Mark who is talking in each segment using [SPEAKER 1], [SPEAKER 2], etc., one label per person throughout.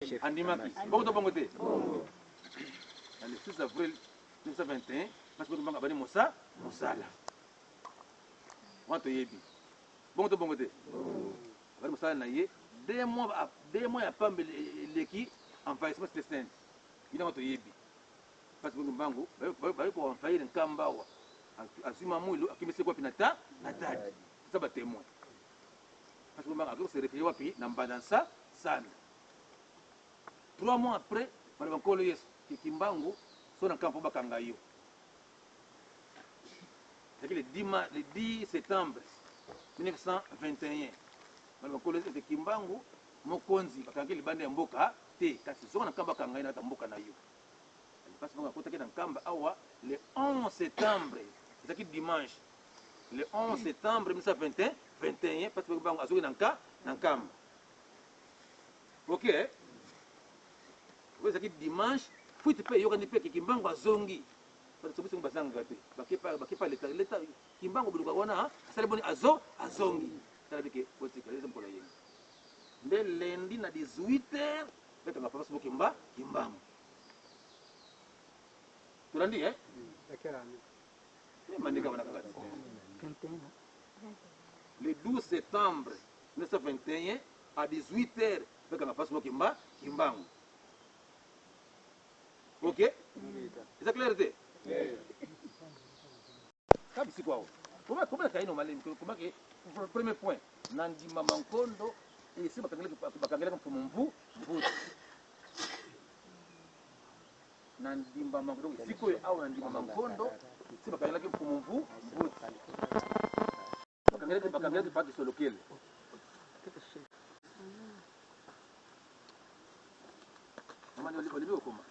[SPEAKER 1] andimaki bongo to bongo te le 6 avril 1921 parce que mbanga bani mosala wanto yebi bongo to bongo te bani mosala na ye 2 mois ya pambe leki envahissement clandestin ina wanto yebi parce que mbangu bali ko envahir nkamba wa azima mwilo akimese kwa pinata natali ça ba témoin parce que mbanga ako se référer wapi na mbandansa sana 3 mois après bali bankolo yesu kimbangu so na campo bakanga yo c'est le 10 septembre 1921 bali bankolo yesu kimbangu mokonzi bakanga libande ya mboka te kasi so na campo bakanga ina mboka na yo parce que bakota ke na kamba awa le 11 septembre c'est dimanche le 11 septembre 1921 parce que bango azoki na kamba OK vous avez dimanche fuite pe yokandi pe kimbango azongi parce que biso basanga te bakepa leta kimbango buluka wana asale boni azongi tala bike botika les mpola yengi nde lundi na 18h beta na papa kimbango tulandi mandika wana kaka le 12 septembre 1921 à 18h beta na papa kimbango. OK? C'est clair? Comme si quoi? Comment kaino malin? Comment que premier point nandi mamankondo et si bakangela comme mvu nandi mamankondo siko au nandi mamankondo si bakangela comme mvu bakangela pas sur lequel Mani olivier comment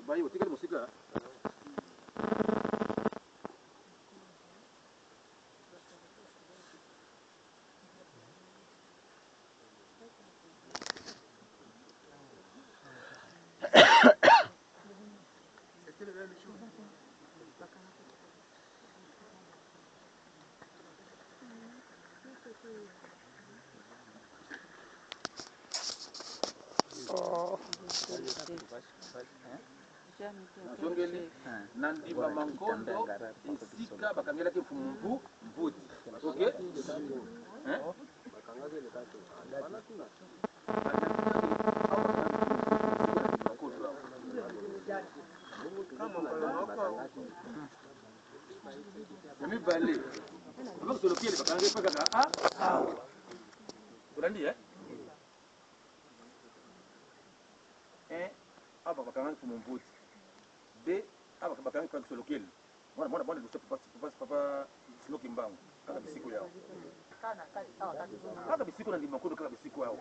[SPEAKER 1] bayi utikali musika nandi mamankondo esika bakangela ke mvu mvuti OK Yami bale Bako solo kiele bakangela paka Kurandi aba bakangela ke mvuti de aba bakangela paka solo kiele mwana papa silo kimbangu kaka bisiko yao kaka bisiko na ndimakondo kaka bisiko yao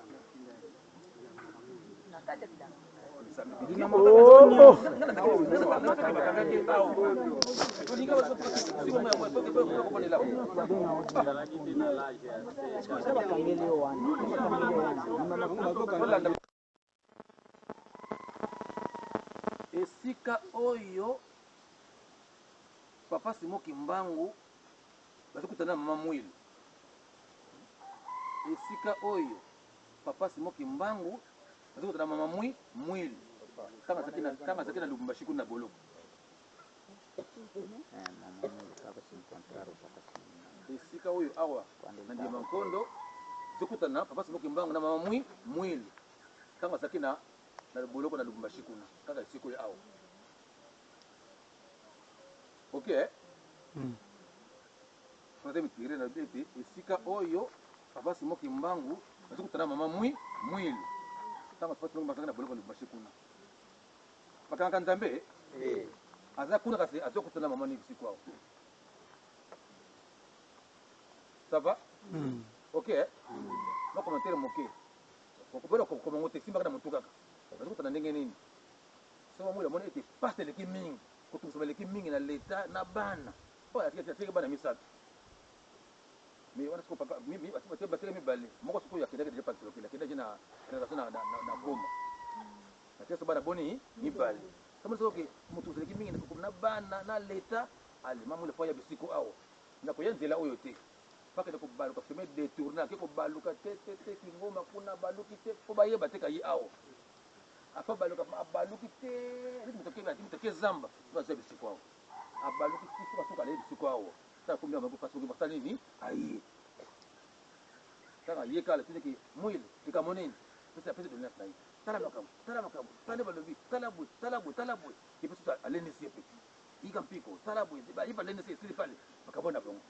[SPEAKER 1] esika oyo papa Simo Kimbangu bazokutana mama mwili esika oyo papa Simo Kimbangu bazokutana mama mwili kanga zakina Lubumbashi kuna boloko esika oyo awa na ndiye mankondo zokutana papa Simo Kimbangu na mama mwili kanga zakina na boloko na Lubumbashi kuna kanga esika oyo awa OK Frate mitire na bete esika oyo papa Simo Kimbangu bazokutana mama mwili kanga papa Simo Kimbangu na boloko na Lubumbashi kuna bakanga nzambe aza kuna kasi azokutana mama ni siku kwao ça va OK no commentaire moke kokobera kokomango te simba kana mutuka bazokutana ndenge nini soma mwila mona ete passe le kimingi kutumsoma le kimingi na leta na bana po atia bana misatu mais wana siko papa mimi batele mibale moko siko ya kedaka déjà pas sur le kedaka na relation na goma atia so bana boni mibale kama sio ke mutu zele kimingi na bana na leta ali mamu le foya bisiko awo na koyenzela oyo te paka ko baluka feme détourner ko baluka te ngoma kuna baluki te ko bayeba te kayi awo afa baluka baluki te mtoke zamba baza bisiko awo abaluki te ko soka le bisiko awo ta ko mbiama ko faso ko batani ni ayi ta ye kala te ki muil te ka monene pesa de neuf nayi tala makamu tala balobi talabu ki pesa aleni sipe ika mpiko talabu ba ipa leni sipe pale bakabona bongo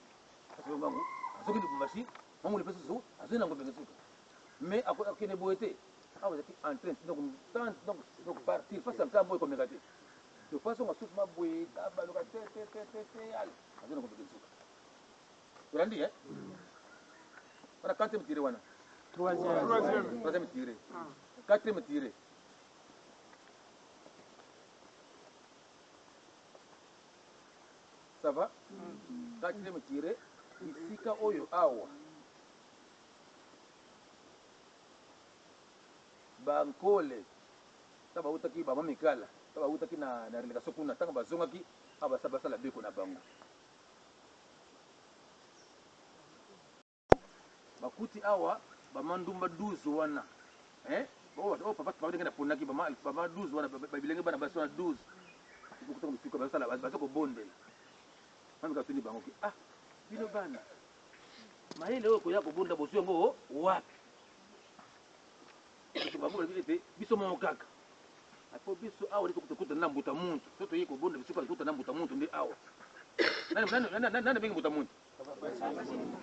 [SPEAKER 1] parce mangu azoki ni bumashi mangu le pesa zo azena ngo benga suka mais akene boete awa zaki en train donc partir face à plan boy comme ngati de façon à tous ma boy ka baluka te al azena ngo benga suka urandi wana quatrième tiré wana troisième tiré quatrième tiré ça va quatrième tiré isika oyo awa bankole ta bautaki bamamikala ta bautaki na relegation kuna ntango bazongaki awa basala beko na bango bakuti awa bamandumba 12 wana papa ndenge na ponaki bama 12 wana babilenge bana basi wana 12 kukuta musika basala baza kobondela mamika tuni bango ki bino bana mayele oyo koya kobonda bosu yango wapi bango balaki ete biso moko kaka apo biso awa nde tokuta na mbuta muntu so toye kobonda biso tokuta na mbuta muntu nde awa nani bengi mbuta muntu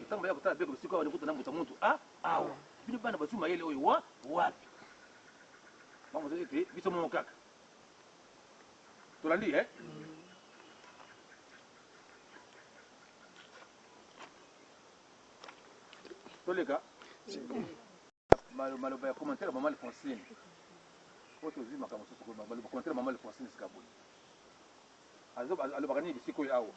[SPEAKER 1] ntango baya kotala beko bisiko awa nekuta na mbuta muntu awa bino bana basu mayele oyo wapi bango ete biso moko kaka tolandi toleka maloba ya commentaire mama Alphonsine po tozwi makambo mosusu maloba commentaire mama Alphonsine sika boye alobaka nini bisika oyo awa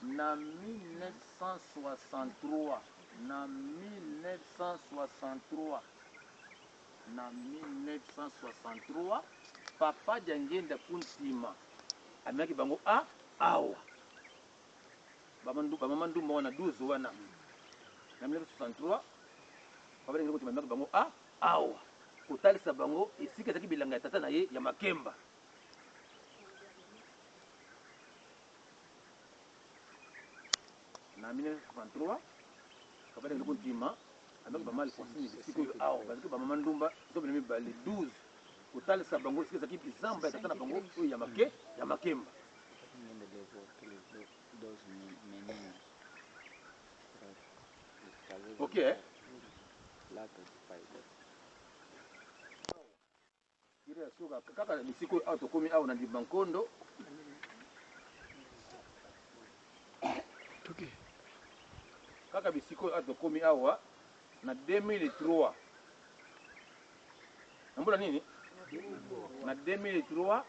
[SPEAKER 1] na 1963 papa Diangenda Kuntima ameki bango awa bamama ndumba wana 12 wana na 1963 papa Diangenda Kuntima ameki bango awa kotalisa bango esika ezalaki bilanga ya tata na ye ya Makemba na 1963 papa Diangenda Kuntima ameki bamama Alphonsine bisika oyo awa bazalaki bamama ndumba zobe na mibale 12 kotalisa bango esika ezalaki bizamba ya tata na bango oyo ya Makemba ok kaka bisika oyo awa tokomi awa na Libankondo kaka bisika oyo awa tokomi awa na 2003 nambola nini na 2003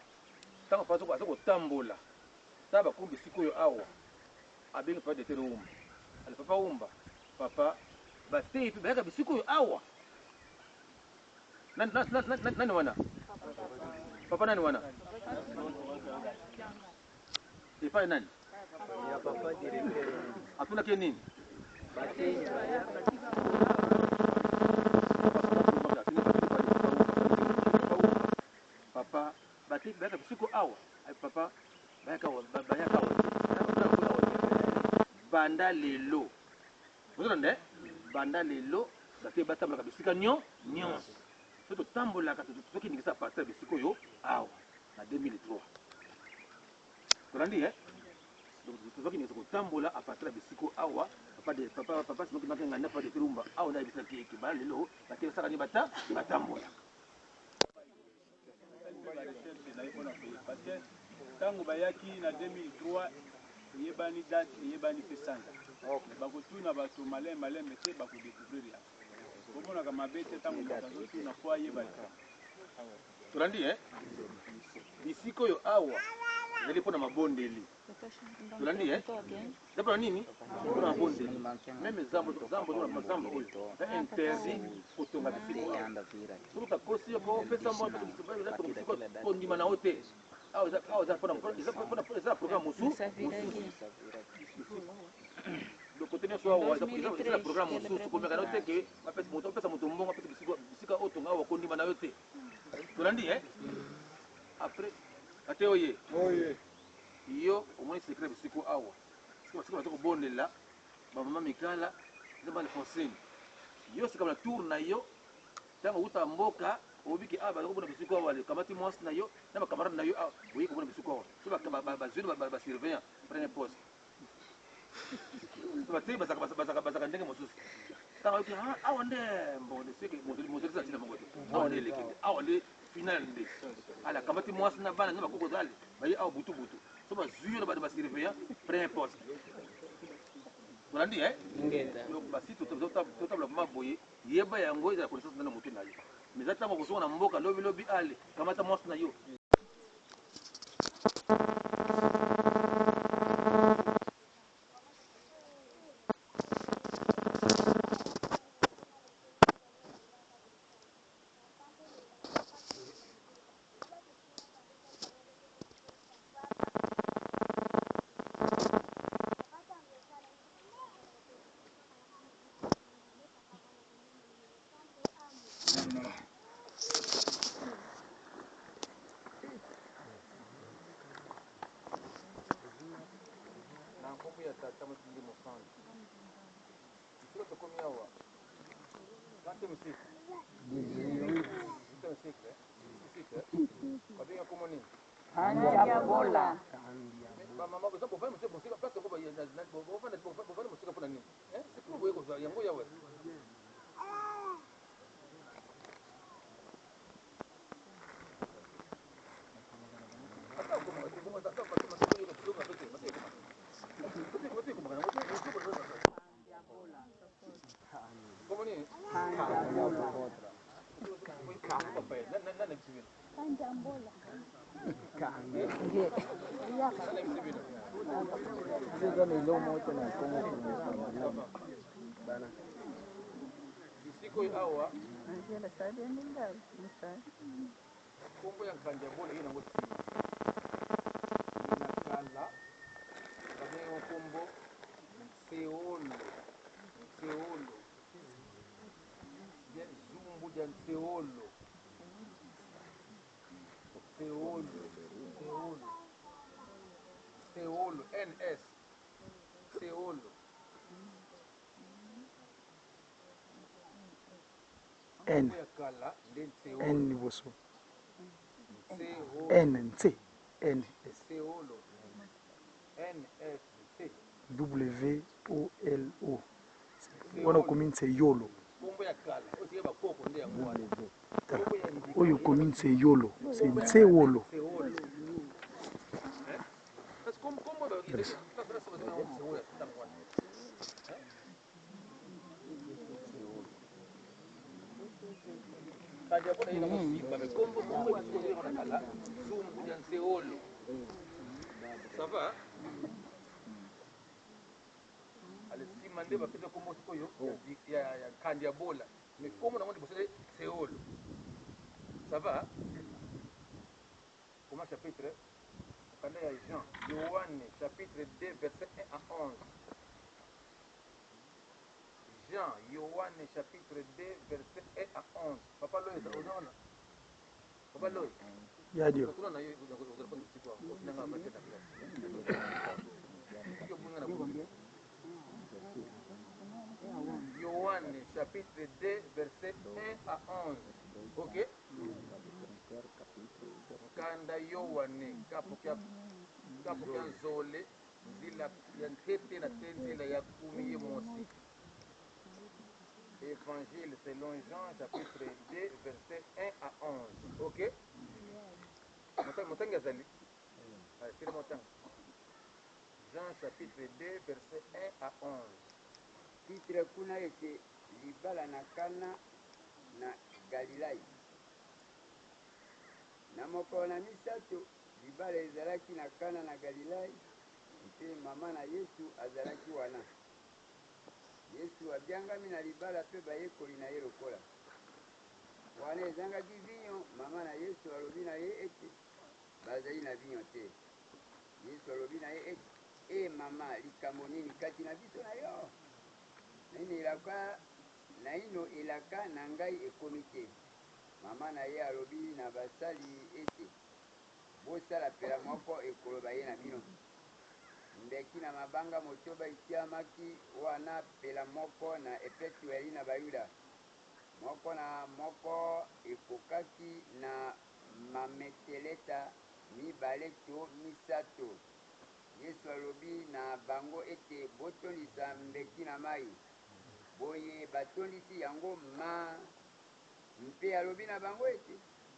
[SPEAKER 1] ntango papa aza kotambola ta bakomi bisika oyo awa abengi papa Detere Umba ali papa Umba papa bateyi mpe bayaka bisika oyo awa nani wana papa nani wana epai nani atunaki nini papa bateyi bayaka bisika awa papa bayaka banda lelo ozolanda banda lelo bateyi batambolaka bisika nyonso so totambolaka tozokindikisa partir ya bisika oyo awa na 2003 tolandi tozokindikisa kotambola a partir ya bisika awa papa simokimaki nganda papa Detere Umba awa nde ayebisaki eke banda lelo bateyi basaka ni batambola
[SPEAKER 2] ntango bayaki na 2003 eyebani date eyebani mpe sanza bakotuna bato malembe te bakodécouvrir ya komonaka mabe te ntango moto azotuna po ayeba
[SPEAKER 1] tolandi bisika oyo awa ezali mpona mabondeli tolandi mpona nini mpona mabondeli meme zambo oyo interdit kotonga bisika soki utakosi kopesa kondima na yo te awa eza na programme mosusu le côté ne soit c'est le programme mosusu comme kana te que apesa moto mbongo apesa bisika otonga wakondi bana yote tolandi après ate oye yo omoni secret bisiko awa siko bato kobondela bamama mikala nde balefonseni yo sika na tour na yo ntango uta mboka obiki bazali kobona bisiko awa kamati mwasi na yo na bakamarade na yo oyi kobona bisiko awa so bazwini basurveillant prene poste bate bazaka ndenge mosusu ntango oyoki awa nde mbonde seke motorisa ntina mongo te awa nde elekende awa nde final nde ala kamati mwasi na bana nde bakoko zale baye awa butu so bazwi yo na bato basurveillant prene poste tolandi basi totabla kuma boye yeba yango ezala connaissance ndana motu na yo mais eza ntango kosonga na mboka lobilobi ale kamata mwasi na yo nkombo ya tata motindi mosandi bisika tokomi awa 20e siècle babenga kombo nini bamama koza bovani mosika place yango bovani mosika mpona nini sikulu boye kozwa yango yawe bisiko awa kombo ya nkandi ya bole ye nango nsima nakala babenga nkombo nseolo zumbu dia nseolo ns seolo
[SPEAKER 3] N
[SPEAKER 1] ya kala nde nseolo
[SPEAKER 3] N liboso N N
[SPEAKER 1] seolo ns
[SPEAKER 3] WOLO wana okomi nseyolo
[SPEAKER 1] kombo ya kala oyo bakoko nde yango wana
[SPEAKER 3] oyo okomi nseyolo se nsewolo
[SPEAKER 1] ça va alisima nde bapesa kombo sikoyo ya kandi ya bola mais kombo nango liboso nde seolo ça va comment chapitre okanda ya Jean Yohane chapitre 2 verset 1 à 11 Jean Yohane chapitre 2 verset 1 à 11 papa loyo ozaona papa loyo
[SPEAKER 3] yadio
[SPEAKER 1] kuna na yo uzalapanga siku hapo nanga mate na class hiyo bunga na bunga Yohane chapitre 2 verset 1 à 11 OK kanda Yohane kapokya zole nzila ya ntete na tenzila ya kumi ye mosi Évangile selon Jean chapitre 2 verset 1 à 11 OK motangi azali tele motangi Jean chapitre 2 verset 1 à 11
[SPEAKER 4] titre kuna ete libala na Kana na Galilai na mokolo na misato libala ezalaki na Kana na Galilai mpe mama na Yesu azalaki wana Yesu abyangami na libala mpe bayekoli na ye lokola wana ezangaki vinyo mama na Yesu alobi na ye ete bazali na vinyo te Yesu alobi na ye ete e mama likambo nini kati na biso na yo na ino elaka na ngai ekomi te. Mama na ye alobi na basali ete bosala pela moko ekoloba ye na bino. Mbeki na mabanga motoba itiamaki wana pela moko na epetueli na bayuda. Moko na moko ekokaki na mameteleta mibale to misato. Yesu alobi na bango ete botondisa mbeki na mai. Boye batondisi yango mpe alobi na bango ete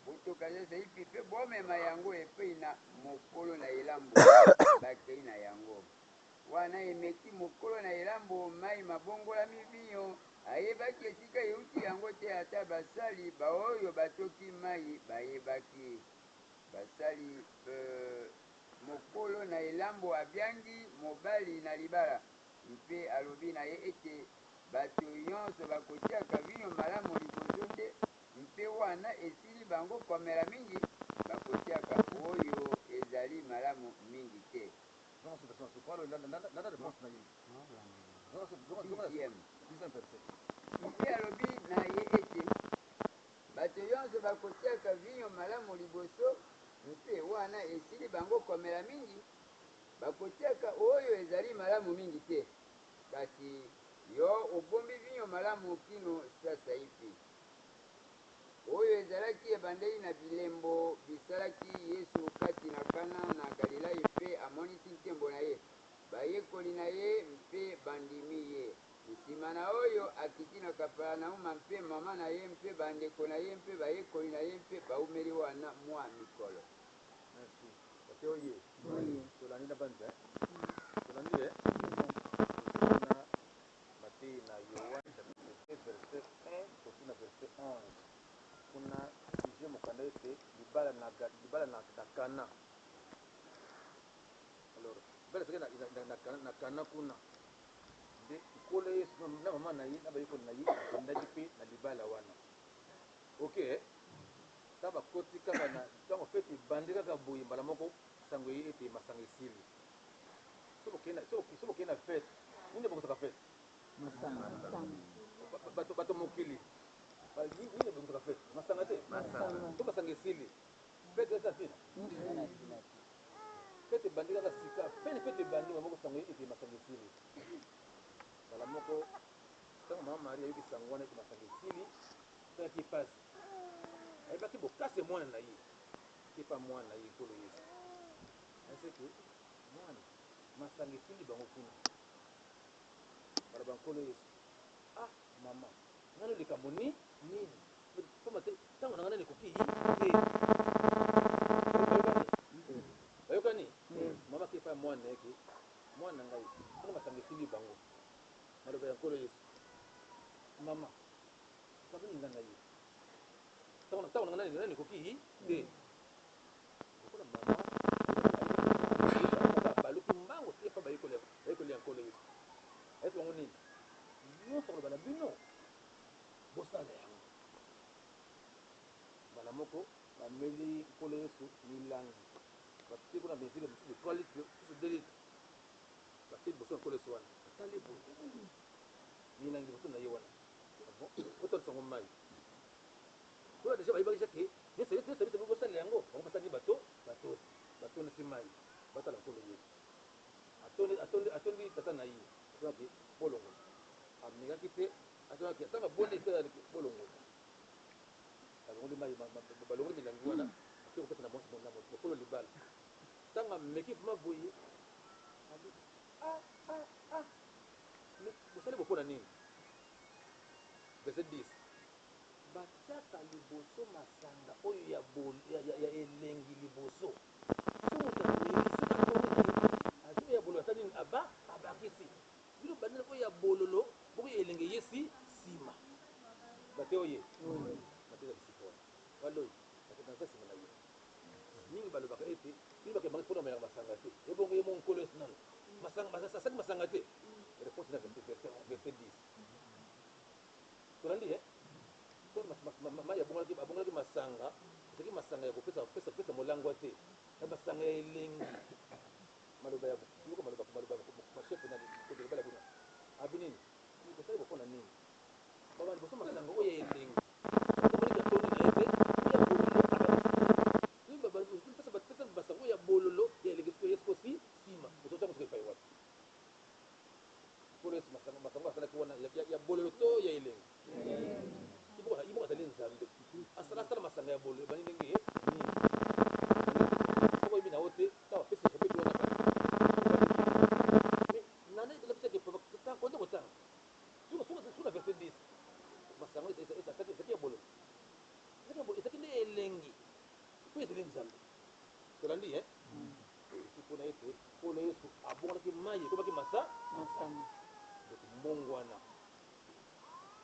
[SPEAKER 4] botokazesa ipi mpe bomema yango epei na mokolo na elambo bakei na yango. Wana emeki mokolo na elambo mai mabongolami vino, ayebaki esika euti yango te, ata basali baoyo batoki mai bayebaki. Basali mokolo na elambo abyangi mobali na libala mpe alobi na ye ete bato nyonso bakotiaka vino malamu liboso te, mpe wana esili bango komela mingi bakotiaka oyo ezali malamu mingi te. Mpe alobi na ye ete bato nyonso bakotiaka vino malamu liboso, mpe wana esili bango komela mingi bakotiaka oyo ezali malamu mingi te. Kasi yo obombi vino malamu kino sasa ipi. Oyo ezalaki ebandeli na bilembo bisalaki Yesu kati na Kana na Galilai mpe amonisi nkembo na ye. Bayekoli na ye mpe bandimi ye. Nsima na oyo akiti na Kapernawuma mpe mama na ye mpe bandeko na ye mpe bayekoli na ye mpe baumeli wana mwa mikolo.
[SPEAKER 1] Merci. Parce que oye. Oui. Tolandi na banza. Tolandi na Matthieu na Yohane chapitre verset 1 na verset 11. Kuna sujet mokanda ete libala na Kana. Alors, bala seke na Kana kuna. Nde nkolo Yesu na mama na ye na bayekoli na ye akendaki mpe na libala wana. Ok. Ta bakoti kaka na ntango fete ebandi kaka boye mbala moko sango ye ete masanga esili. So bokei na fete nini bokosaka fete? Bato mokili nini ebongisaka fete? Masanga te? To masanga esili fete eza te? Fete ebandi kaka sika pene fete ebandi mbala moko sango ye ete masanga esili. Mbala moko ntango mama Maria ayoki sango wana ete masanga esili tongaki pasi ayebaki bokase mwana na ye te pa mwana na ye nkolo Yesu aseke mwana masanga esili bango kuna baloba nkolo Yesu mama ngana likambo nini pamba te ntango na ngana ekoki te bayokani mama ke pa mwana na ye ke mwana na ngai ntango masanga esili bango maloba ya nkolo Yesu mama bazolinga na ye ntango na ngana ekoki te lokola mama baluki mbango te pa bayekoli ya nkolo Yesu ayesi bango nini nyonso koloba na bino bosala yango. Mbala moko bameli nkolo Yesu milangi batie kuna benzile mosusu 3 litres mosusu 2 litres batie liboso ya nkolo Yesu wana atali boye milangi liboso na ye wana otondisa yango mai oyo deja bayebaki ke nyonso biso bosala yango bango basali batondisi mai batala nkolo Yesu atondi tata na ye atonaki bolongo amekaki te atonaki atanga bonde te bolongo balongoli mai balongoli milangi wana ake kopesa na mokolo libala ntango ameki mpuma boye alobi bosali bopona nini? Verset 10 batiaka liboso masanga oyo ya elengi liboso so moto azwi ya bololo ata nini abakisi bino bandela oyo ya bololo bokoyo elenge yesi nsima bate oye bateza bisika wana waloyi baketanza nsima na ye mingi balobaka ete bino bakembangi mpona mayaka masanga te ebongo ye mo nkolo esi nano asaki masanga te réponse na verset 10 tolandi mai abongolaki masanga ezalaki masanga ya kopesa molangwa te masanga ya elengi maloba na kote bala kuna abinini ni ko sala ko na nini baba ni bosoma sanga oye elengi ko ni ka toni na ete ya bololo ni baba ni pesa basango ya bololo ya elengi ko yesko si sima utota ko fai wapi pour esse masango asala ko na ya bololo to ya elengi ibo atali nzambe asala masanga ya bololo bani ndenge ni ko ibi na ote ta pesa ko to na nana ile pesa ke pa ko ndo ta suna verset 10 masango ita bololo ita kinde elengi ko ita nzambe tolandi kuna ete kuna Yesu abonga ki maye ko baki masa Mungu wana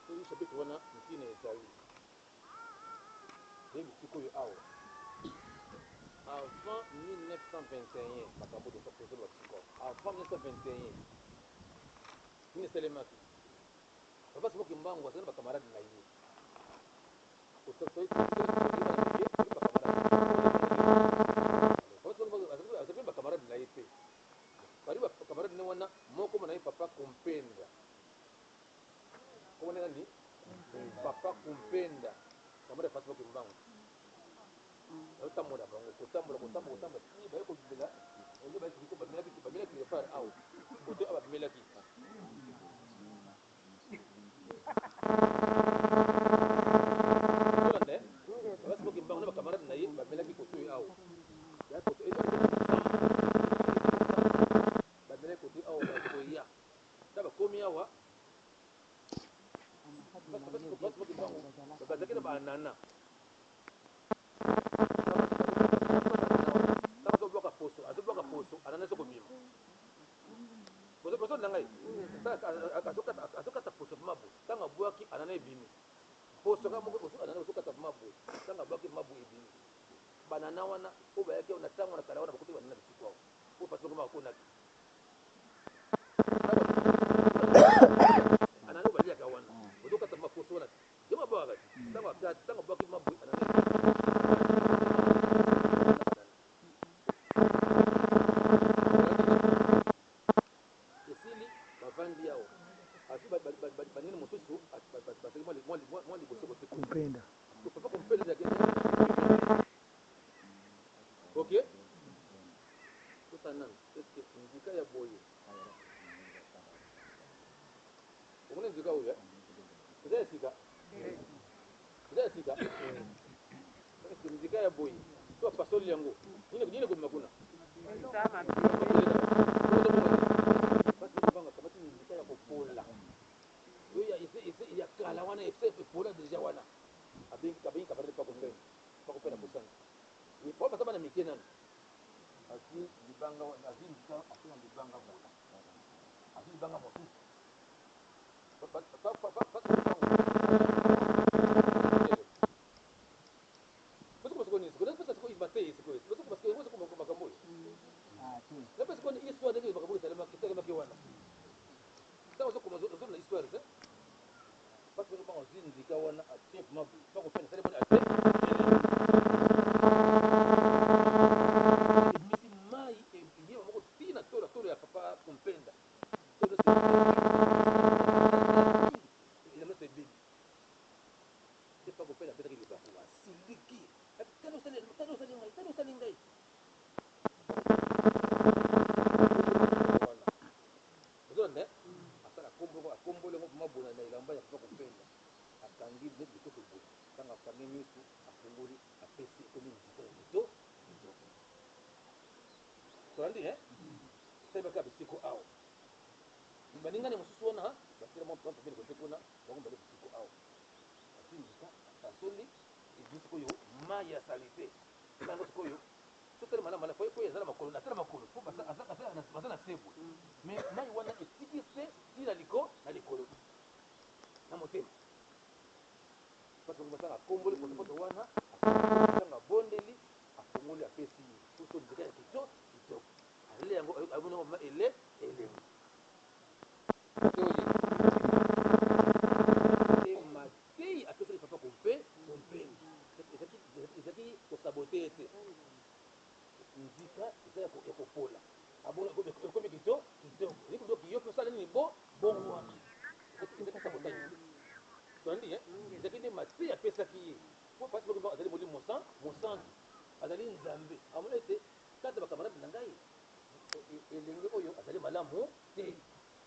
[SPEAKER 1] hii shabiki wana mkine ezali hivi siku yo awa avant 1921 makambo de sokolo wa siko avant 1921 ni selemaki baba simo kimbangu asana bakamaradi na yeye utotoi bakamaradi na yeye karibu kamaradi ne wana moko mwana papa kumpenda kwa nini papa kumpenda kamera fasi kwa mbangu utamura bangu kutambura ni bayo kubila ndio bayo kiko bamela ki far au kote aba bamela ki ndio basi kwa mbangu na kamera na yeye bamela ki kote au ya kote bamela kote au ko ya daba komi awa bazaki na banana azobwaka poso anana soko bima poso na ngai azokata poso mabu ntango abwaki anana ebimi poso ka moko anana azokata mabu ntango abwaki mabu ebimi banana wana oyo bayaki na ntango na kala wana bakuti banana bisiko awo oyo pasi bakoma bakonaki anana baliaka wana ozokata maposo wana yo mabwaka ntango akati ntango abwaki mabu anana esili bavandi awo asi banini mosusu basaki mwa liboso kote
[SPEAKER 3] kumpenda
[SPEAKER 1] papa kumpenda ok totanani eske nzika ya boye omoni nzika oyo eza esika eske nzika ya boye to apasoli yango nini komema kuna basi kamati nzika ya kopola oyo ya kala wana epola deja wana abengi kabarele pakopenda kosana po basa bana mike nano asi libanga asi nzika asina libanga bola asi libanga mosusu baningane mosusu wana basila mwa papa pele kote kuna bango bale bisiko awa asinzika asoli ebisi koyo mai ya salite nango sikoyo sotele mala po ezala makolo na tala makolo po basa na sebwe mais mai wana etiki se ila na likolo na motema parce que basanga komboli poto wana asanga bondeli afungoli apesi tuso nzika ya kitoko ale yango abona ma ele matei atosaki papa kumpenda ezaki kosabote ete nzika eza ya kopola abona komi kitoko liko kiyo pe sala ni bongo wana ezaki montagne tondi ezaki nde mate apesaki ye po pasi bokomba azali molimo mosantu azali nzambe amona ete kati bakamarade na ngai elenge oyo azali malamu te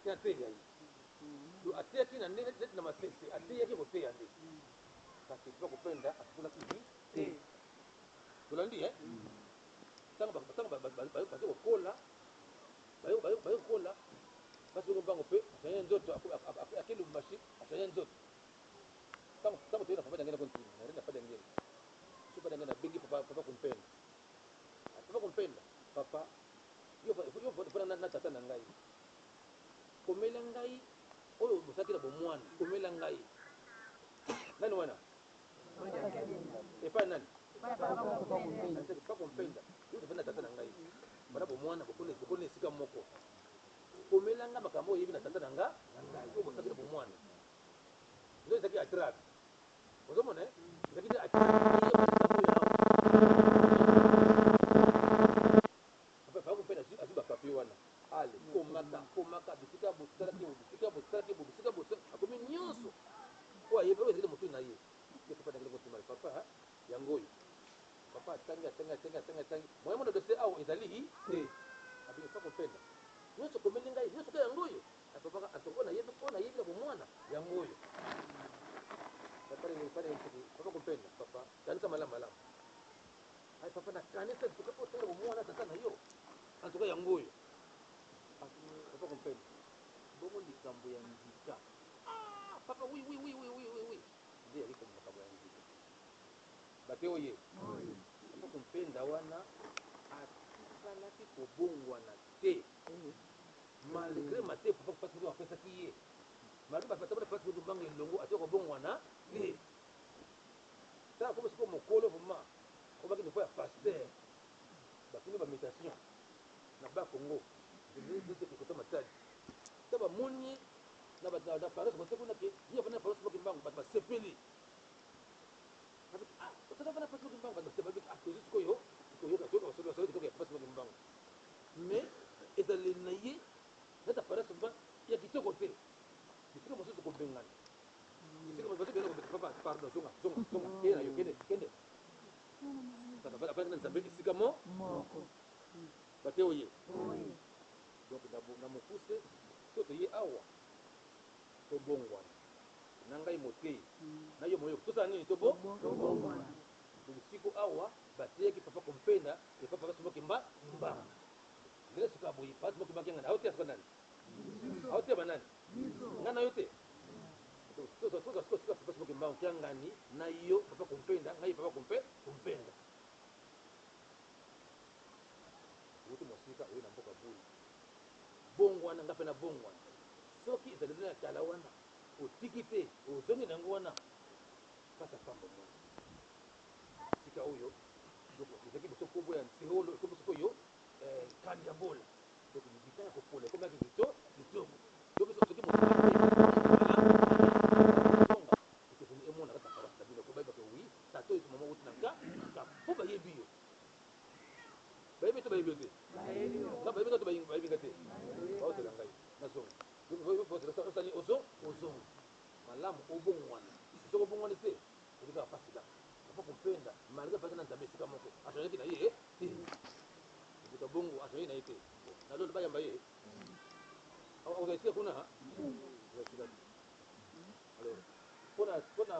[SPEAKER 1] tina teya ye do ateyaki na nde neti na masese ateyaki koteya nde kasi pa kopenda atutunaki te tolandi ntango baza kokola bayokola basi bokombango mpe achange nzoto akeli mashi achange nzoto ntango toye na papa dangene kontini nari na papa dangene so papa dangene abengi papa kumpenda papa yo mpona na tata na ngai komela ngai oyo bosaki na bomwana komela ngai nani wana epai nani pa kompenda yo tofanda tata na ngai bana bomwana bokoni esika moko komela nga makambo oyebi na tata na ngai oyo bosaki na bomwana nzo ezaki atrabe ozomona ezaki nde atrabe azwi bapapie wana ale komaka bisika bosalaki akomi nyonso oyo ayebi oyo ezali motu na ye papa ndangeli kotimali papa yango oyo papa atangi moye mona dossier awa ezali te abingi pa kopenda nyonso komeli ngai nyonso ka yango oyo apapaka atoko nayebi na bomwana yango oyo papa kopenda papa kanisa malamu ay papa nakanisa tuka otala bomwana tata na yo antuka yango oyo papa kompenda bongo likambo ya nzika papa oui nde yali komo makambo ya nzika bate oye papa kompenda wana atikalaki kobongwana te malgré mate papa pasi oyo apesaki ye malgré batabana pasi oyo bango elongo ati kobongwana te tala komo siko mokolo vraimen obaki nifo ya paster bakini baméditation na bakongo ekota matadi ta bamoni na paroisse kote kuna ke ye fana paroisse moki mbango bato basepeli otala fana paroisse moki mbango bato basepeli tozi sikoyo toyoka kitoko ya paroisse moki mbango mais ezali na ye nata paroisse mba ya kitoko te bisika mosusu kobengana pardon zonga kende na yo kende apana nzambe esika moko bate oye donc na mokuse so toye awa tobongwana na ngai motei na yo moyo tosala nini tobongwana bosiko awa bateyaki papa kompenda epa papa somoki mbanga lelo sikoya boye papa somoki mbanga ngana aoteya siko nani aoteya banani ngai na yo te sika papa somoki mbanga okia ngani na yo papa kompenda ngai papa kompenda uti mosika oyo na mboka buli bongwana nga mpe na bongwana soki ezali na kala wana otiki te ozongi na yango wana pasa pamba mwana sika oyo ezaki boso kobo ya nseolo ekomi sikoyo kandi ya bola donc libika ya kopola ekomaki kitoko soki mosoki emona kata parase na bino po bayebaka wi tato ezo mama wuti na nga po bayebi yo bayebi to bayebi yo te nga bayebi nga to bayebi nga te baotela ngai nazonga osali ozonga malamu obongwana soki obongwani te ezikaka pasi kaka papa kompenda malgré pasi na nzambe esika moko achangeaki na ye te ezika bongo achange na ye te nalolo bayamba ye oza esika kuna esika alors mpona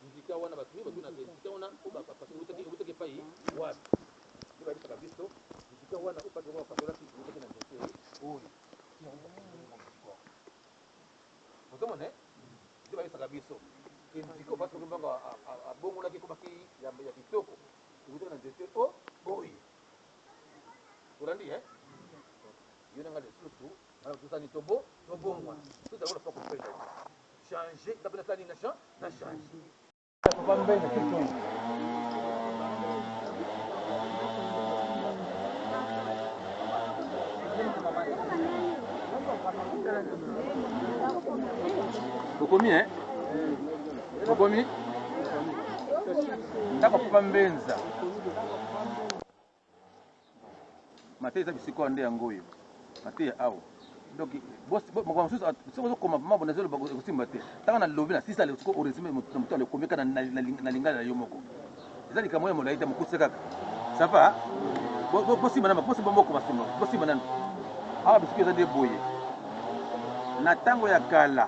[SPEAKER 1] nzika wana bato mingi batunaka nzika wana ewutaki epai wapi nde bayebisaka biso nzika wana opasi bango bapatolaki ewutaki na nzete oyo ozomone nde bayebisaka biso nzika opasi bango mbango abongolaki ekomaki ya kitoko ewutaki na nzete oyo tolandi yo nanga lisusu tosani tobongwana tozala pa kopenda changer tapena sani na changer papa mbenga kitu bokomi bokomi ndako papa mbenza Maté ça bisiko ande yango yo. Maté awo. Donc boss bon chose so comme mabo na zelo ba kosimba te. Tanga na lobby na sisa le ko resume mutu le komeka na lingala yo moko. Ezali kama yo molaita mukuse kaka. Ça va? Bosimba na bosimba moko basimba. Bosimba nani? Awa bisiko ezali boye. Na tango ya kala.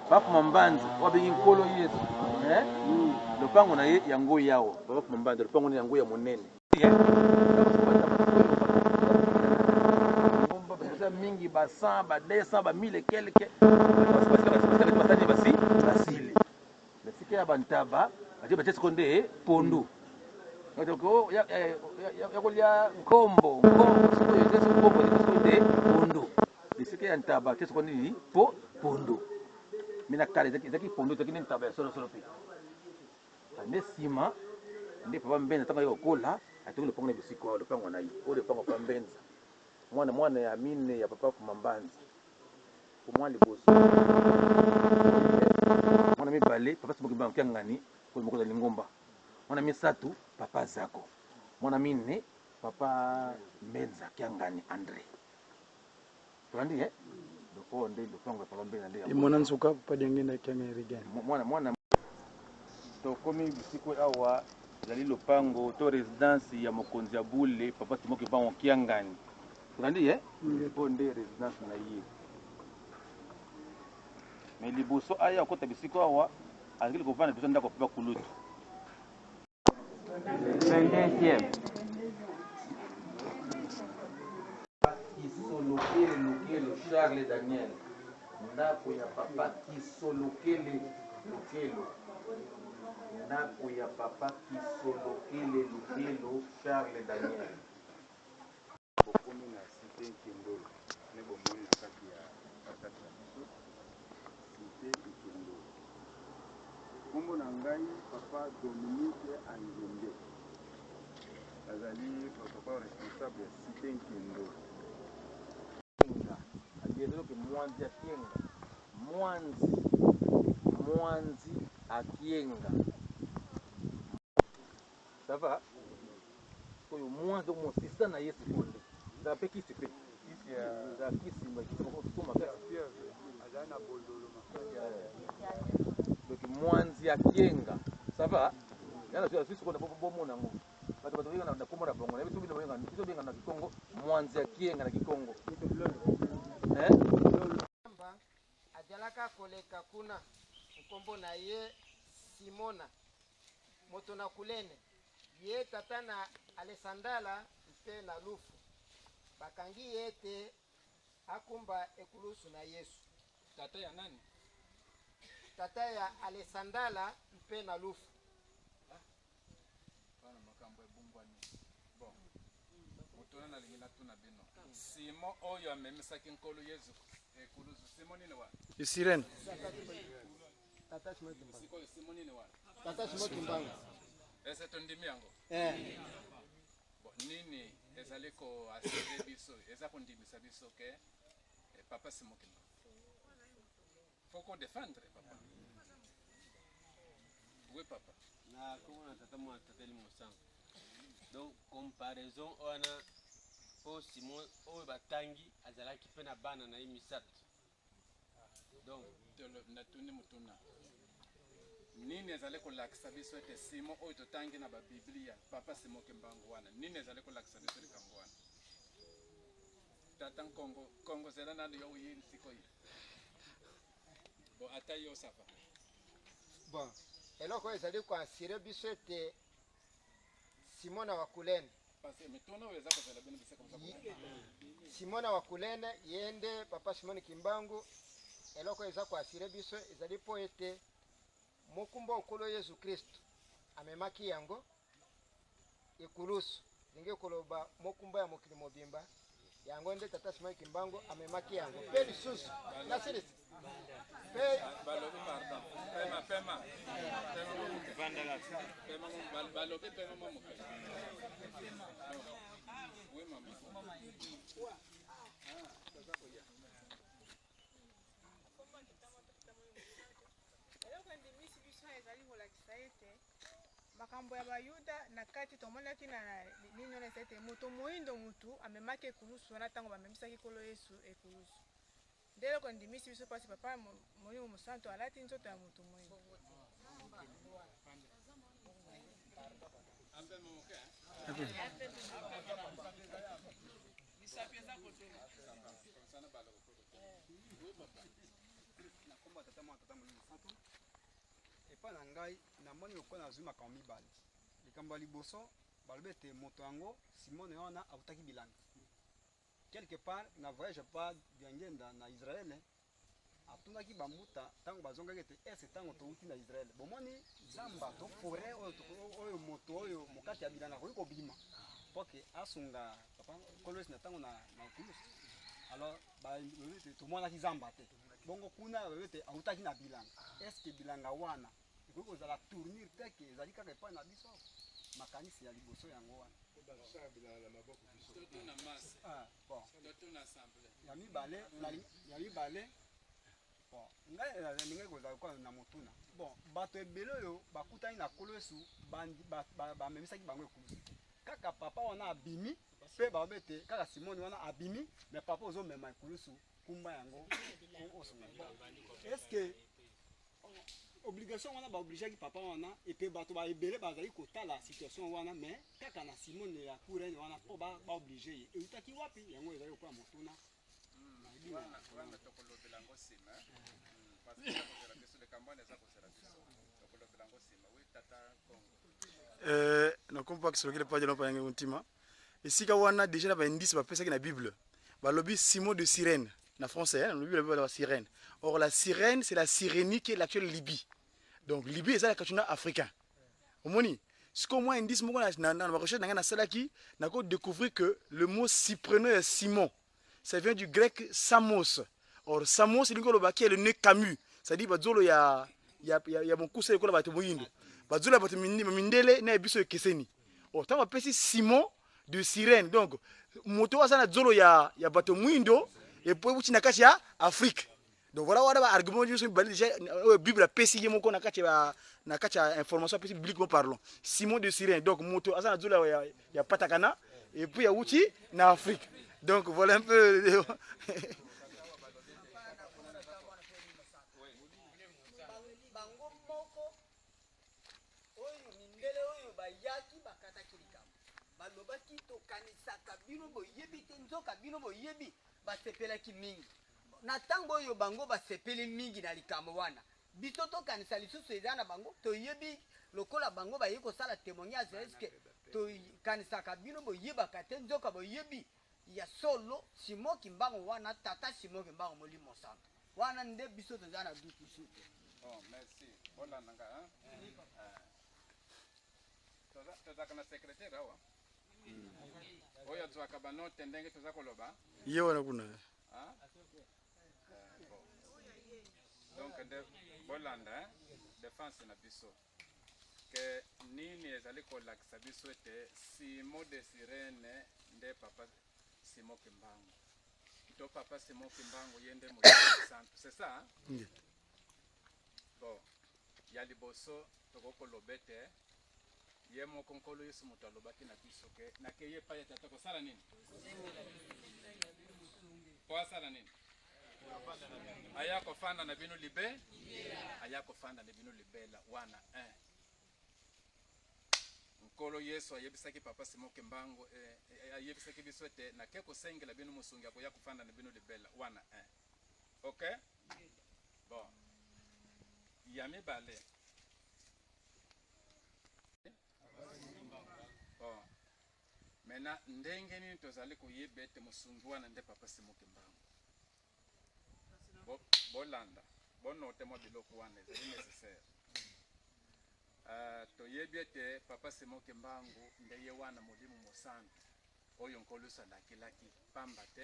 [SPEAKER 1] Papa Mambanza wabengi nkolo Yesu. Lopango na ye yango yawo. Papa Mambanza lopango na yango ya monene. Mingi ba 100 ba 200 ba 1000 et quelques basile le sike ya bantaba baje baje sekonde pondu ngotoko ya kolia nkombo siko yo teso nkombo sekonde pondu le sike ya ntaba teso sekonde pondu mina kale zaki pondu zaki ntaba ya solo pe ande sima ndi papa mbenza tanga yo kola atongi le pongo na bisiko le pango na yi o le pango pa mbenza mwana ya mine ya papa Mambanza pour moi liboso mwana mibale papa Simoki Mbango kiangani ko moko za lingomba mwana misatu papa Zako mwana mine papa Mbenza kiangani Andre tandi donc on dit le pango papa Mbenza ndio
[SPEAKER 3] et mwana nsuka papa dengena kiangani rigani
[SPEAKER 1] mwana to komi bisiko awa zali lopango to résidence ya mokonzi ya bule papa Simoki Mbango kiangani Tandi ponde résidence na ye. Mais liboso aya kota bisiko awa azili ko vana biso ndako pa kulutu. 22e. Kisolokele Charles Daniel. Ndako ya papa Kisolokele Lukelo. Ndako ya papa Kisolokele Lukelo Charles Daniel.
[SPEAKER 2] Bokomi na site Kindolo ne bomoni na kati ya kataki ya biso site Kindolo. Kombo na ngai papa Dominique Angembe azali papa responsable ya site Kindolo.
[SPEAKER 1] Adieu que Mwanzi Akienga. Mwanzi Akienga. Ça va? Koyo Mwanzi omusisa na Yesu konde. Da peki sipe. Kisi ya da kisi mba koma kasi.
[SPEAKER 2] Azana boldolo makaya.
[SPEAKER 1] Donc Mwanzi Akienga. Ça va? Yana sisi konde bomo na ngo. Bato wenga na komo na bongo. Na biso bino wenga biso benga na Kikongo Mwanzi Akienga na Kikongo.
[SPEAKER 5] Ajalaka koleka kuna nkombo na ye Simona moto na kulene ye tata na Alessandala mpe na lufu bakangi yete akumba ekulusu na Yesu.
[SPEAKER 6] Tata ya nani?
[SPEAKER 5] Tata ya Alessandala mpe na lufu.
[SPEAKER 6] Bana makambo ebungwani. Bon. Mutona na lingina tuna bino. Simo oyo amemisaki nkolo Yesu ekulusu. Simo nini wa?
[SPEAKER 3] Isirene.
[SPEAKER 5] Tata Simoki Mbango.
[SPEAKER 6] Siko Simo nini wa?
[SPEAKER 5] Tata Simoki Mbango.
[SPEAKER 6] Ese tondimi yango. Bon nini ezaliko asire biso eza kondimisa biso ke papa Simoki Mbango. Faut qu'on défendre papa. Oui papa.
[SPEAKER 7] Na kuna tata mwa tata li mosango. Donc comparaison ona po Simon oyo batangi azalaki pe na bana na emisatu. Donc
[SPEAKER 6] natuni mutuna. Nini ezali kolakisa biso ete Simon oyo totangi na babiblia papa Simoki Mbango wana nini ezali kolakisa biso likambo wana tata Kongo zela nando yo yini sikoyi bo ata yo sava
[SPEAKER 5] Bon eloko ezali ko asire biso ete Simona wa kulene
[SPEAKER 6] parce que mituna weza kozela bino biseka msako
[SPEAKER 5] Simona wa kulene yende papa Simoki Mbango eloko eza ko asire biso ezali po ete mokumba okolo Yesu Kristo amemaki yango ekulusu ndenge koloba mokumba ya mokili mobimba yango nde tata Simoki Mbango amemaki yango pe lisusu na siri pe
[SPEAKER 6] balobi pardon pema vandala pema balobi pema momo oui mama
[SPEAKER 8] makambo ya bayuda na kati tomonaki na nini wana ete moto moyindo mutu amemaki ekulusu wana ntango bamemisaki nkolo yesu ekulusu nde eloko endimisi biso mpasi papa molimo mosantu alati nzoto ya moto moyindo.
[SPEAKER 9] epa na ngai namoni lokola nazwi makambo mibale. Likambo ya liboso balobi ete moto yango simone wana autaki bilanga quelque part na voyage pa biangenda na Israele atundaki bambuta ntango bazongaki ete ese ntango touti na Israele bomoni zamba to fore oyo moto oyo mokati ya bilanga koki kobima poke asunga papa kolwesi na ntango na okulusu. Alors balobi ete tomonaki zamba te bongo kuna balobi ete autaki na bilanga. Eske bilanga wana ekoki kozala tournure teke ezali kaka epai na biso makanisi ya liboso yango wana ya mibale bon ngai ndenge kozala kwa na motuna bon bato ebele oyo bakutani na nkolo Yesu bamemisaki bango ekulusu kaka papa wana abimi mpe balobi ete kaka simoni wana abimi me papa ozomema ekulusu kumba yango osonga. Eske obligation wana baobligeaki papa wana epe bato baebele bazali kotala situation wana me kaka na simone ya kurene wana mpo baoblige ye eutaki wapi yango ezali kokola motuna
[SPEAKER 6] wana tokolobela yango nsima parce que tokozela biso likambo wana eza kozela biso tokolobela yango nsima wi tata kongo
[SPEAKER 3] nakompa kisolokile paje lopa yange ntima esika wana déjà na baindisi bapesaki na bible balobi Simon de Cyrène na français hein, le Bible la sirène. Or la sirène c'est la Cyrénie qui est l'actuelle Libye. Donc Libye c'est la continent africain. Omoni, ce qu'au moins indice mon na recherche na salaki na ko découvrir que le mot cypreneur Simon ça vient du grec Samos. Or Samos c'est l'ingolo baki le nez Camus. Ça dit bazolo ya mon cousin ko la bato moyindo. Bazolo bato mindele na biso keseni. Or tant pesi Simon de Cyrène. Donc moto asana zolo ya bato moyindo et puis vous na kati ya Afrique. Donc voilà voilà argument juste déjà Bible pesi moko na kati ya information pesi bibliquement parlant. Simon de Cyrène. Donc moto asana zolo ya patakana et puis ya uchi na Afrique. Donc voilà un peu
[SPEAKER 4] balobaki tokanisaka bino boyebi te nzoka bino boyebi basepelaki mingi na ntango oyo bango basepeli mingi na likambo wana biso tokanisa lisusu eza na bango toyebi lokola bango baye kosala témoignage eske tokanisaka bino boyebaka te nzoka boyebi ya solo Simon Kimbangu wana tata Simon Kimbangu molimo santo wana nde biso toza na dutu sute.
[SPEAKER 6] Bon, merci. Voilà nanga hein. Toza kana secrétaire awa. Oyo twaka bano tendenge toza koloba.
[SPEAKER 3] Ye wana kuna.
[SPEAKER 6] Hein? Donc de Bolanda défense na biso. Que nini ezali kolakisa biso ete Simon de Cyrène nde papa Simon Kimbangu. To papa Simon Kimbangu yende molimo santo. C'est ça? Hein?
[SPEAKER 3] Oui.
[SPEAKER 6] Bon. Ya liboso tokoko lobete ye moko nkolo Yesu moto alobaki na biso ke nakeye pa tata kosala nini? Po asala nini? Aya kofanda na bino libe? Aya kofanda na bino libela wana 1. Nkolo Yesu ayebisaki papa Simon Kimbangu ayebisaki biso ete nake kosengela bino musungi akoya kofanda na bino libela wana 1. OK? Bon. Ya mibale. Bon. Maintenant ndenge nini tozali koyeba ete musungi wana nde papa Simon Kimbangu. Bolanda. Bonote mo biloko wana ezali nécessaire. Toyebi ete papa Simon Kimbangu nde ye wana molimo mosantu oyo nkolo salakilaki pamba te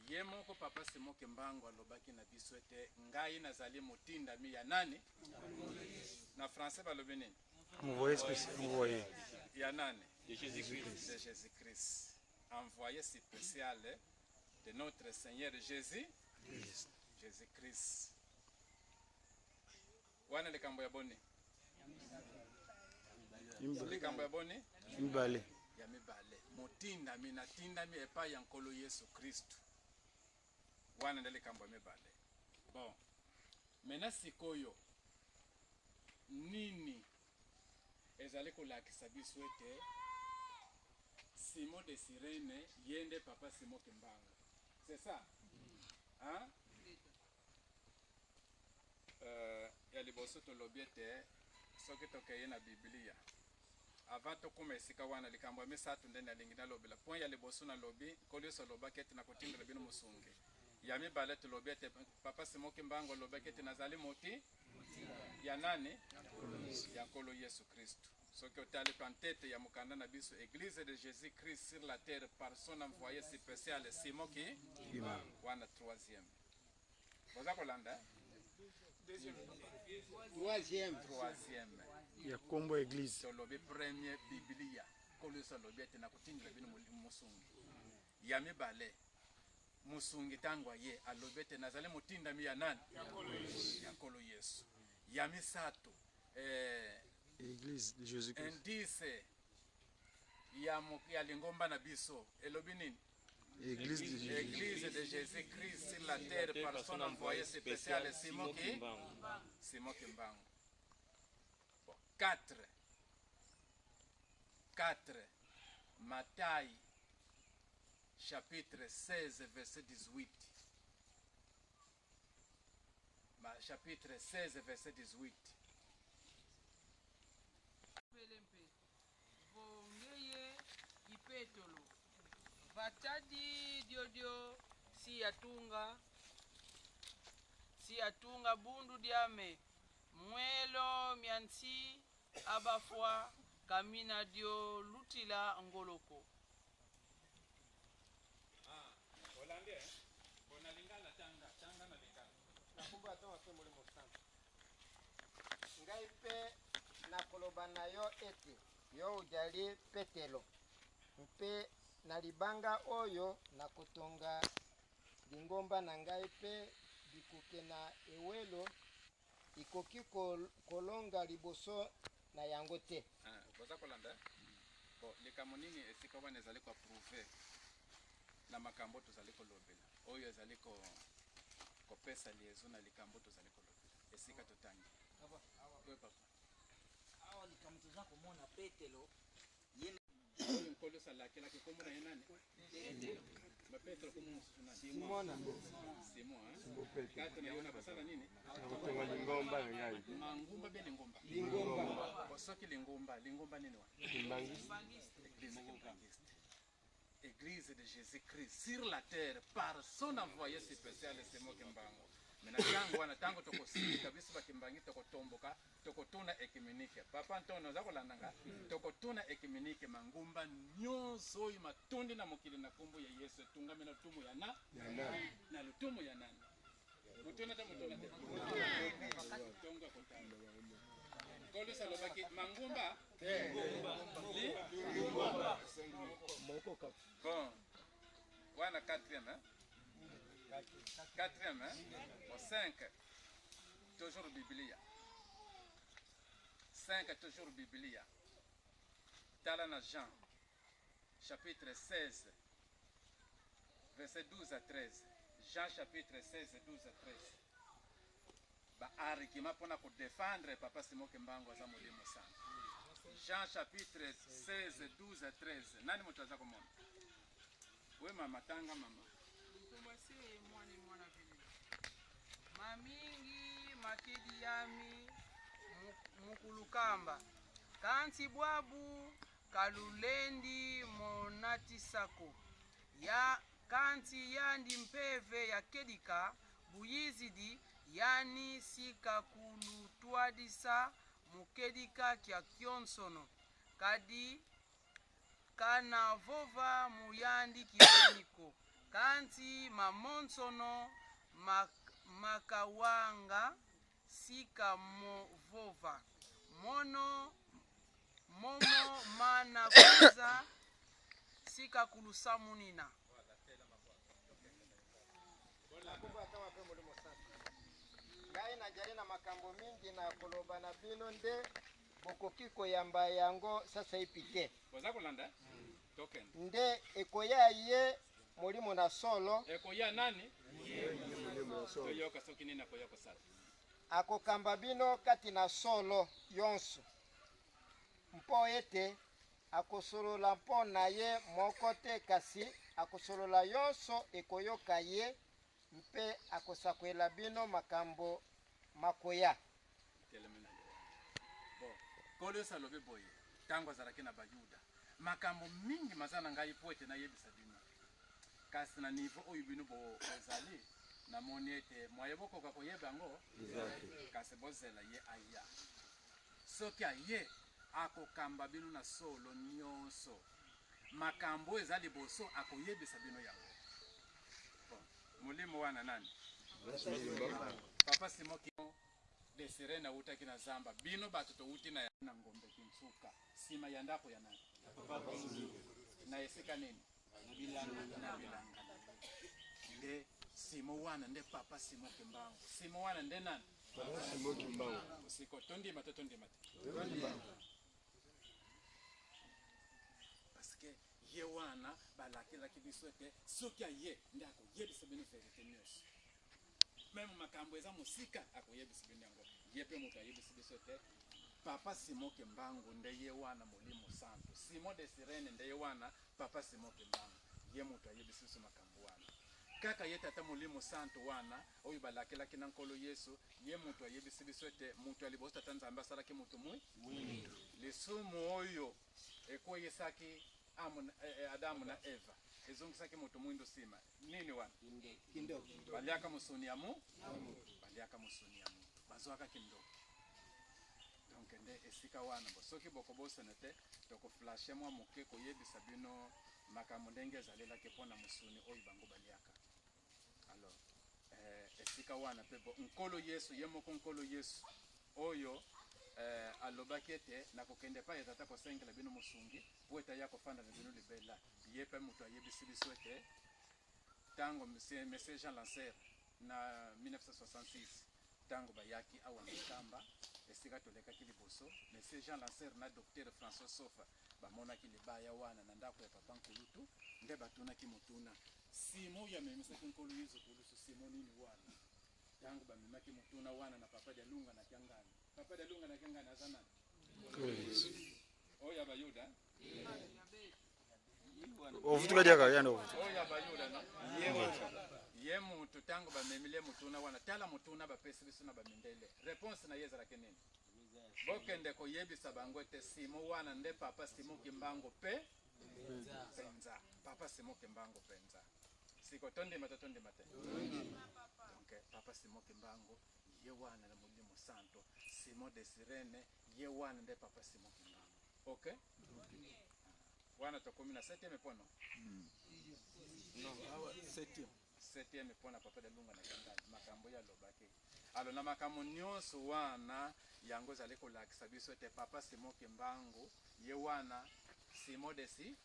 [SPEAKER 6] ye moko papa Simon Kimbangu alobaki na biso ete ngai nazali motindami ya nani? Na français balobi nini?
[SPEAKER 3] Envoyé spécial, envoyé.
[SPEAKER 6] Ya nani? De Jésus-Christ. De Jésus-Christ. Envoyé spécial de notre Seigneur Jésus. Jésus-Christ. Wana likambo ya boni. likambo ya boni
[SPEAKER 3] mibale
[SPEAKER 6] ya mibale motindami natindami epai ya nkolo Yesu Kristu wana nde likambo ya mibale. Bon, mena sikoyo nini ezali kolakisa biso ete Simon de Cyrène yende papa Simon Kimbangu, c'est ça? Hein? Ya liboso tolobi ete soki tokeye na Biblia avant tokoma esika wana likambo ya misato nde nalingi nalobela. Point ya liboso nalobi nkolo Yesu alobaki ete nakotindela bino mosungi. Ya mibale tolobi ete papa Simon Kimbangu alobaki ete nazali moti ya nani? Ya nkolo Yesu Kristu. Soki otali pantete ya mukanda na biso Église de Jésus-Christ sur la terre par son envoyé spécial Simon Kimbangu wana troisième. Boza kolanda? Troisième.
[SPEAKER 3] ya kombo église
[SPEAKER 6] Tolobi premier Biblia nkolo Yesu alobi ete nakotindela bino mosungi. Ya mibale musungi tangwa ye alobi ete nazali motindami ya nani? Ya nkolo Yesu. Ya misato
[SPEAKER 3] Église de Jésus-Christ.
[SPEAKER 6] Indice ya lingomba na biso elobi nini?
[SPEAKER 3] Église
[SPEAKER 6] de Jésus-Christ sur la terre par son envoyé spécial Simon Kimbangu. Bon, 4 Matthieu chapitre 16 verset 18. Chapitre 16 verset 18.
[SPEAKER 10] Vongeye ipetolo vatadi diodio siyatunga bundu diame mwelo miansi abafwa kamina dio lutila ngoloko.
[SPEAKER 6] Holandais bonalingana tanga na lingana
[SPEAKER 5] nakumba tonga pe muli mosantu ngai pe nakoloba na yo ete yo ujali petelo mpe na libanga oyo nakotonga lingomba na ngai pe bikuke na ewelo ikoki kolonga liboso na yango te.
[SPEAKER 6] Boza kolanda? Bon, likambo nini esika wana ezali ko prouver na makambo tozali kolobela oyo ezali kopesa liezo na likambo tozali kolobela esika totangi. Oui, papa.
[SPEAKER 11] Awa likambo toza komona Petelo
[SPEAKER 6] oyo nkolo salakela ke komona ye nani? Ba Petro komo mususu nani?
[SPEAKER 5] Simona.
[SPEAKER 6] Simon, hein? Kato na yona basala nini?
[SPEAKER 12] Kutonga lingomba na ngai.
[SPEAKER 6] Mangumba be lingomba. Bosoki lingomba nini wa? Église de Jésus-Christ sur la terre par son envoyé spécial Simon Kimbangu. Menachangu wana tango tokosiki kabisa bakimbangi tokotomboka tokotuna ekiminike. Papa Antonio za kolandanga tokotuna ekiminike mangumba nyonso oyo matundi na mokili na kombo ya Yesu tungami na lutumu ya na lutumu ya nani? Mutuna ta mutuna te. Tonga kotanga. Kolo salobaki mangumba moko kap. Bon. Wana quatrième hein? Quatrième, hein? Au 5, toujours Biblia. 5, toujours Biblia. Talana Jean, chapitre 16, verset 12 à 13. Jean, chapitre 16, 12 à 13. Ba argument pour nous défendre Papa Simon Kimbangu za molimo sana. Jean, chapitre 16, 12 à 13. Nani mutaza komona? We mama tanga mama.
[SPEAKER 10] Mamingi makedi yami mukulukamba kansi bwabu kalulendi monatisako ya kansi yandi mpeve ya kedika buyizidi yani sikakulutwadisa mukedika kya kyonsono kadi kana vova muyandi kibaniko kansi mamonsono makawanga sika movova momo mana kuza sika kulusamunina.
[SPEAKER 5] Ngai najali na makambo mingi na koloba na bino nde bokoki koyamba yango sasa ipite
[SPEAKER 6] boza kolanda token
[SPEAKER 5] nde ekoya ye molimo na solo
[SPEAKER 6] ekoya nani toyoka soki nini akoya kosala
[SPEAKER 5] akokamba bino kati na solo yonso mpo ete akosolola mpo na ye moko te kasi akosolola yonso ekoyoka ye mpe akosakwela bino makambo makoya
[SPEAKER 6] kolo yesu alobi boye ntango azalaki na bayuda makambo mingi maza na ngai po ete nayebisa bino kasi na nivo oyo bino bozali namoni ete mwaye bokoka koyeba yango kasi bozela ye aya soki aye akokamba bino na solo nyonso makambo eza liboso akoyebisa bino yango molimo wana nani papa simoki desire na utaki na zamba bino bato touti na ngombe kinsuka sima ya ndako ya nani na esika nini na bilanga nde simo wana nde papa simo kimbangu simo wana nde nani papa simo kimbangu siko tondima te parce que ye wana balakelaki biso ete soki aye nde akoyebisa bino verite nyonso meme makambo eza mosika akoyebisa bino yango ye mpe moto ayebisi biso ete papa simo kimbangu nde ye wana molimo santo simo de sirene nde ye wana papa simo kimbangu ye moto ayebisi biso makambo wana kaka ye tata molimo santo wana oyo balakelaki na nkolo yesu ye moto ayebisi biso ete moto ya liboso tata nzambe asalaki moto mwindu lisumu oyo ekoyesaki adamu na eva ezongisaki moto mwindu nsima nini wana baliaka mosuni ya mu baliaka mosuni ya mu bazwaka kindoki donc nde esika wana bo soki bokobosana te tokoflashe mwa moke koyebisa bino makambo ndenge ezalelaki mpona mosuni oyo bango baliaka alors esika wana mpe bo nkolo yesu ye moko nkolo yesu oyo alobaki ete nakokende epai ya tata kosengela bino mosungi po ete aya kofanda na bino libela ye mpe moto ayebisi biso ete ntango monsieur Jean Lancer na 1966 ntango bayaki awa na likamba esika tolekaki liboso monsieur Jean Lancer na docteur François Sofa bamonaki libaya wana na ndako ya papa nkulutu nde batunaki motuna simo oyo amemisaki nkolo yesu kulusu simo nini wana ntango bamemaki motuna wana na papa de lunga na kiangani papa de lunga na kiangani aza nani oyo abayuda
[SPEAKER 3] ovutuladiaka yando
[SPEAKER 6] oyo abayuda no ye mutu ntango bamemile motuna wana tala motuna bapesi biso na bamindele réponse na ye ezalaki nini bokende koyebisa bango ete simo wana nde papa simo kimbango mpe penza papa simo kimbango penza siko tondima te donc papa simo kimbango ye wana na molimo santo simo de sirene ye wana nde papa simo kimbango ok wana tokomi na 7e pono
[SPEAKER 1] non awa
[SPEAKER 6] 7e pona papa de lunga na kangani makambo ya lobaki alo na makambo nyonso wana yango ezali kolakisa biso ete papa simo kimbangu ye wana simo de sirene